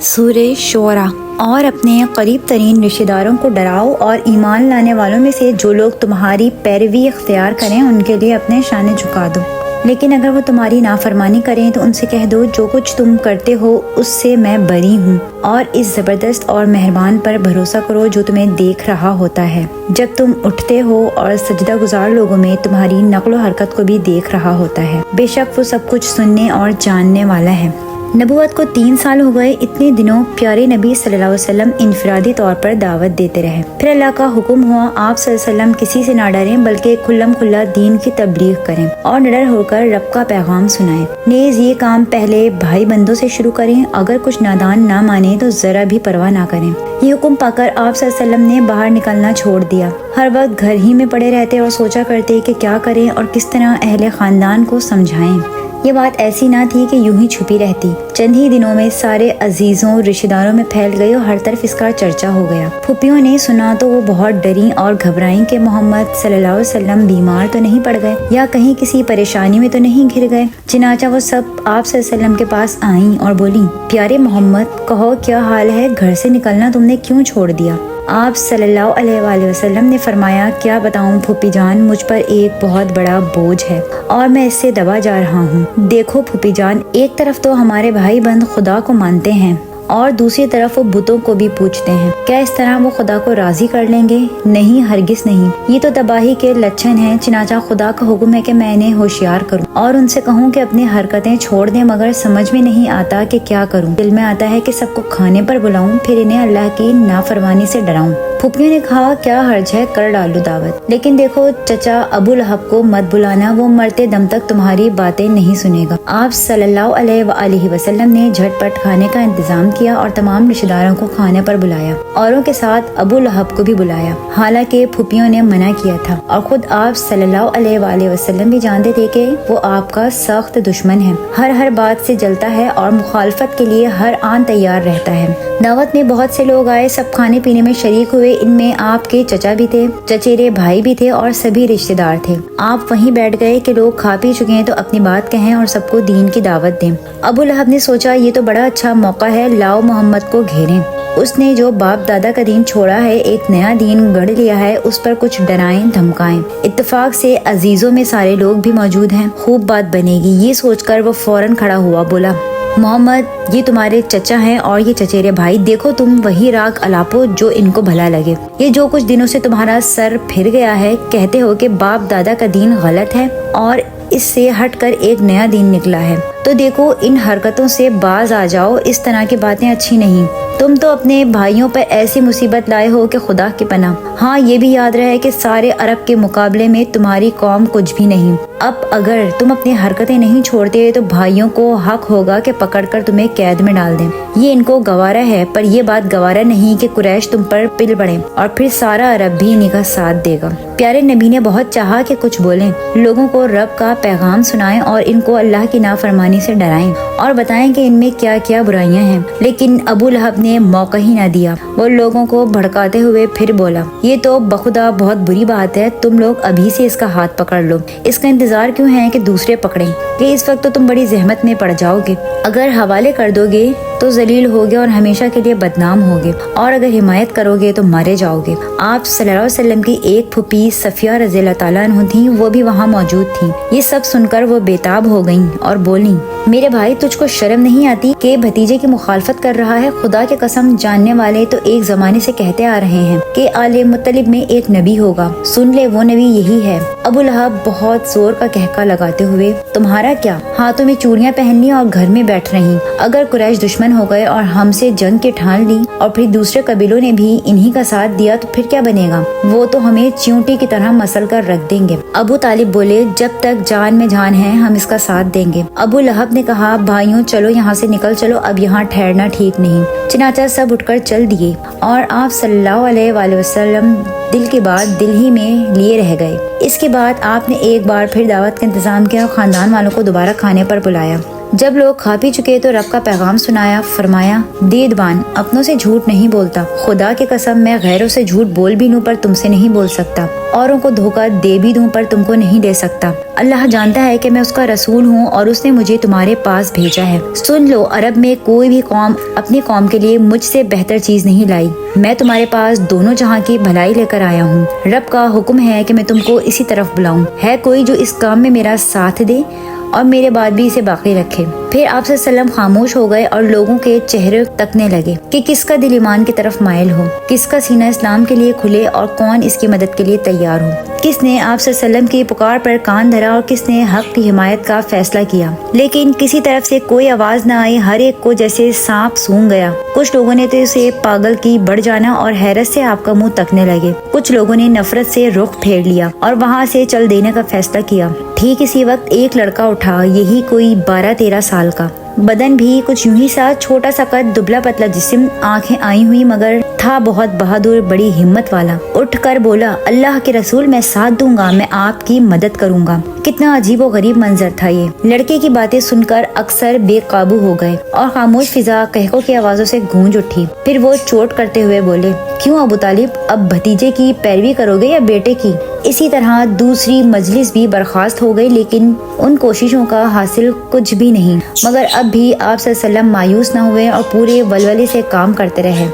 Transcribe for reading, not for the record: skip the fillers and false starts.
سورہ شعراء۔ اور اپنے قریب ترین رشتہ داروں کو ڈراؤ اور ایمان لانے والوں میں سے جو لوگ تمہاری پیروی اختیار کریں ان کے لیے اپنے شانے جھکا دو، لیکن اگر وہ تمہاری نافرمانی کریں تو ان سے کہہ دو جو کچھ تم کرتے ہو اس سے میں بری ہوں، اور اس زبردست اور مہربان پر بھروسہ کرو جو تمہیں دیکھ رہا ہوتا ہے جب تم اٹھتے ہو، اور سجدہ گزار لوگوں میں تمہاری نقل و حرکت کو بھی دیکھ رہا ہوتا ہے، بے شک وہ سب کچھ سننے اور جاننے والا ہے۔ نبوت کو 3 سال ہو گئے، اتنے دنوں پیارے نبی صلی اللہ علیہ وسلم انفرادی طور پر دعوت دیتے رہے۔ پھر اللہ کا حکم ہوا آپ صلی اللہ علیہ وسلم کسی سے نہ ڈریں بلکہ کھلم کھلا دین کی تبلیغ کریں اور نڈر ہو کر رب کا پیغام سنائیں۔ نیز یہ کام پہلے بھائی بندوں سے شروع کریں، اگر کچھ نادان نہ مانے تو ذرا بھی پرواہ نہ کریں۔ یہ حکم پا کر آپ صلی اللہ علیہ وسلم نے باہر نکلنا چھوڑ دیا، ہر وقت گھر ہی میں پڑے رہتے اور سوچا کرتے کہ کیا کریں اور کس طرح اہل خاندان کو سمجھائیں۔ یہ بات ایسی نہ تھی کہ یوں ہی چھپی رہتی، چند ہی دنوں میں سارے عزیزوں رشتہ داروں میں پھیل گئی اور ہر طرف اس کا چرچا ہو گیا۔ پھوپھیوں نے سنا تو وہ بہت ڈریں اور گھبرائیں کہ محمد صلی اللہ علیہ وسلم بیمار تو نہیں پڑ گئے یا کہیں کسی پریشانی میں تو نہیں گر گئے۔ چنانچہ وہ سب آپ صلی اللہ علیہ وسلم کے پاس آئیں اور بولیں، پیارے محمد کہو کیا حال ہے، گھر سے نکلنا تم نے کیوں چھوڑ دیا؟ آپ صلی اللہ علیہ وآلہ وسلم نے فرمایا، کیا بتاؤں پھوپھی جان، مجھ پر ایک بہت بڑا بوجھ ہے اور میں اس سے دبا جا رہا ہوں۔ دیکھو پھوپھی جان، ایک طرف تو ہمارے بھائی بند خدا کو مانتے ہیں اور دوسری طرف وہ بتوں کو بھی پوجتے ہیں، کیا اس طرح وہ خدا کو راضی کر لیں گے؟ نہیں، ہرگز نہیں، یہ تو تباہی کے لچھن ہیں۔ چنانچہ خدا کا حکم ہے کہ میں انہیں ہوشیار کروں اور ان سے کہوں کہ اپنی حرکتیں چھوڑ دیں، مگر سمجھ میں نہیں آتا کہ کیا کروں۔ دل میں آتا ہے کہ سب کو کھانے پر بلاؤں، پھر انہیں اللہ کی نافرمانی سے ڈراؤں۔ پھوپھیوں نے کہا، کیا حرج ہے، کر ڈالو دعوت، لیکن دیکھو چچا ابو لہب کو مت بلانا، وہ مرتے دم تک تمہاری باتیں نہیں سنے گا۔ آپ صلی اللہ علیہ وآلہ وسلم نے جھٹ پٹ کھانے کا انتظام کیا اور تمام رشتہ داروں کو کھانے پر بلایا، اوروں کے ساتھ ابو لہب کو بھی بلایا، حالانکہ پھوپھیوں نے منع کیا تھا، اور خود آپ صلی اللہ علیہ وآلہ وسلم بھی جانتے تھے کہ وہ آپ کا سخت دشمن ہے، ہر بات سے جلتا ہے اور مخالفت کے لیے ہر آن تیار رہتا ہے۔ دعوت میں بہت سے لوگ آئے، سب کھانے پینے میں شریک ہوئے، ان میں آپ کے چچا بھی تھے، چچیرے بھائی بھی تھے اور سبھی رشتہ دار تھے۔ آپ وہیں بیٹھ گئے کہ لوگ کھا پی چکے ہیں تو اپنی بات کہیں اور سب کو دین کی دعوت دیں۔ ابو لہب نے سوچا یہ تو بڑا اچھا موقع ہے، لاؤ محمد کو گھیریں، اس نے جو باپ دادا کا دین چھوڑا ہے، ایک نیا دین گڑھ لیا ہے، اس پر کچھ ڈرائیں دھمکائیں۔ اتفاق سے عزیزوں میں سارے لوگ بھی موجود ہیں، خوب بات بنے گی۔ یہ سوچ کر وہ فوراً کھڑا ہوا، بولا، محمد یہ تمہارے چچا ہیں اور یہ چچیرے بھائی، دیکھو تم وہی راگ الاپو جو ان کو بھلا لگے۔ یہ جو کچھ دنوں سے تمہارا سر پھر گیا ہے، کہتے ہو کہ باپ دادا کا دین غلط ہے اور اس سے ہٹ کر ایک نیا دین نکلا ہے، تو دیکھو ان حرکتوں سے باز آ جاؤ، اس طرح کی باتیں اچھی نہیں۔ تم تو اپنے بھائیوں پر ایسی مصیبت لائے ہو کہ خدا کی پناہ۔ ہاں یہ بھی یاد رہے کہ سارے عرب کے مقابلے میں تمہاری قوم کچھ بھی نہیں۔ اب اگر تم اپنی حرکتیں نہیں چھوڑتے تو بھائیوں کو حق ہوگا کہ پکڑ کر تمہیں قید میں ڈال دیں۔ یہ ان کو گوارا ہے، پر یہ بات گوارا نہیں کہ قریش تم پر پل پڑے اور پھر سارا عرب بھی انہیں کا ساتھ دے گا۔ پیارے نبی نے بہت چاہا کہ کچھ بولیں، لوگوں کو رب کا پیغام سنائیں اور ان کو اللہ کی نافرمانی سے ڈرائیں اور بتائیں کہ ان میں کیا کیا برائیاں ہیں، لیکن ابو لہب نے موقع ہی نہ دیا۔ وہ لوگوں کو بھڑکاتے ہوئے پھر بولا، یہ تو بخدا بہت بری بات ہے، تم لوگ ابھی سے اس کا ہاتھ پکڑ لو، اس کا انتظار کیوں ہے کہ دوسرے پکڑیں، کہ اس وقت تو تم بڑی زحمت میں پڑ جاؤ گے۔ اگر حوالے کر دو گے تو ذلیل ہوگے اور ہمیشہ کے لیے بدنام ہوگے، اور اگر حمایت کرو گے تو مارے جاؤ گے۔ آپ صلی اللہ علیہ وسلم کی ایک پھوپھی صفیہ رضی اللہ تعالیٰ عنہ تھیں، وہ بھی وہاں موجود تھیں۔ یہ سب سن کر وہ بےتاب ہو گئیں اور بولیں، میرے بھائی تجھ کو شرم نہیں آتی کہ بھتیجے کی مخالفت کر رہا ہے؟ خدا کے قسم جاننے والے تو ایک زمانے سے کہتے آ رہے ہیں کہ آل مطلب میں ایک نبی ہوگا، سن لے وہ نبی یہی ہے۔ ابو لہب بہت زور کا کہکا لگاتے ہوئے، تمہارا کیا، ہاتھوں میں چوڑیاں پہن لی اور گھر میں بیٹھ رہی، اگر قریش دشمن ہو گئے اور ہم سے جنگ کی ٹھان لی اور پھر دوسرے قبیلوں نے بھی انہی کا ساتھ دیا تو پھر کیا بنے گا؟ وہ تو ہمیں چیونٹی کی طرح مسل کر رکھ دیں گے۔ ابو طالب بولے، جب تک جان میں جان ہے ہم اس کا ساتھ دیں گے۔ ابو لہب نے کہا، بھائیوں چلو یہاں سے نکل چلو، اب یہاں ٹھہرنا ٹھیک نہیں۔ چنانچہ سب اٹھ کر چل دیے اور آپ صلی اللہ علیہ وآلہ وسلم دل کی بات دل ہی میں لیے رہ گئے۔ اس کے بعد آپ نے ایک بار پھر دعوت کا انتظام کیا اور خاندان والوں کو دوبارہ کھانے پر بلایا۔ جب لوگ کھا پی چکے تو رب کا پیغام سنایا، فرمایا دیدبان اپنوں سے جھوٹ نہیں بولتا، خدا کی قسم میں غیروں سے جھوٹ بول بھی لوں پر تم سے نہیں بول سکتا، اوروں کو دھوکہ دے بھی دوں پر تم کو نہیں دے سکتا۔ اللہ جانتا ہے کہ میں اس کا رسول ہوں اور اس نے مجھے تمہارے پاس بھیجا ہے۔ سن لو، عرب میں کوئی بھی قوم اپنی قوم کے لیے مجھ سے بہتر چیز نہیں لائی، میں تمہارے پاس دونوں جہاں کی بھلائی لے کر آیا ہوں۔ رب کا حکم ہے کہ میں تم کو اسی طرف بلاؤں۔ ہے کوئی جو اس کام میں میرا ساتھ دے اور میرے بعد بھی اسے باقی رکھے؟ پھر آپ صلی اللہ علیہ وسلم خاموش ہو گئے اور لوگوں کے چہرے تکنے لگے کہ کس کا دل ایمان کی طرف مائل ہو، کس کا سینہ اسلام کے لیے کھلے اور کون اس کی مدد کے لیے تیار ہو، کس نے آپ صلی اللہ علیہ وسلم کی پکار پر کان دھرا اور کس نے حق کی حمایت کا فیصلہ کیا۔ لیکن کسی طرف سے کوئی آواز نہ آئی، ہر ایک کو جیسے سانپ سونگ گیا۔ کچھ لوگوں نے تو اسے پاگل کی بڑھ جانا اور حیرت سے آپ کا منہ تکنے لگے، کچھ لوگوں نے نفرت سے رخ پھیر لیا اور وہاں سے چل دینے کا فیصلہ کیا۔ ٹھیک اسی وقت ایک لڑکا اٹھا، یہی کوئی 12-13 سال کا، بدن بھی کچھ یوں ہی سا، چھوٹا سا قد، دبلا پتلا جسم، آنکھیں آئی ہوئی، مگر تھا بہت بہادر، بڑی ہمت والا۔ اٹھ کر بولا، اللہ کے رسول میں ساتھ دوں گا، میں آپ کی مدد کروں گا۔ کتنا عجیب و غریب منظر تھا یہ۔ لڑکے کی باتیں سن کر اکثر بے قابو ہو گئے اور خاموش فضا قہقوں کی آوازوں سے گونج اٹھی۔ پھر وہ چوٹ کرتے ہوئے بولے، کیوں ابو طالب، اب بھتیجے کی پیروی کرو گے یا بیٹے کی؟ اسی طرح دوسری مجلس بھی برخاست ہو گئی، لیکن ان کوششوں کا حاصل کچھ بھی نہیں، مگر اب بھی آپ صلی اللہ علیہ وسلم مایوس نہ ہوئے اور پورے ولولے سے کام کرتے رہے۔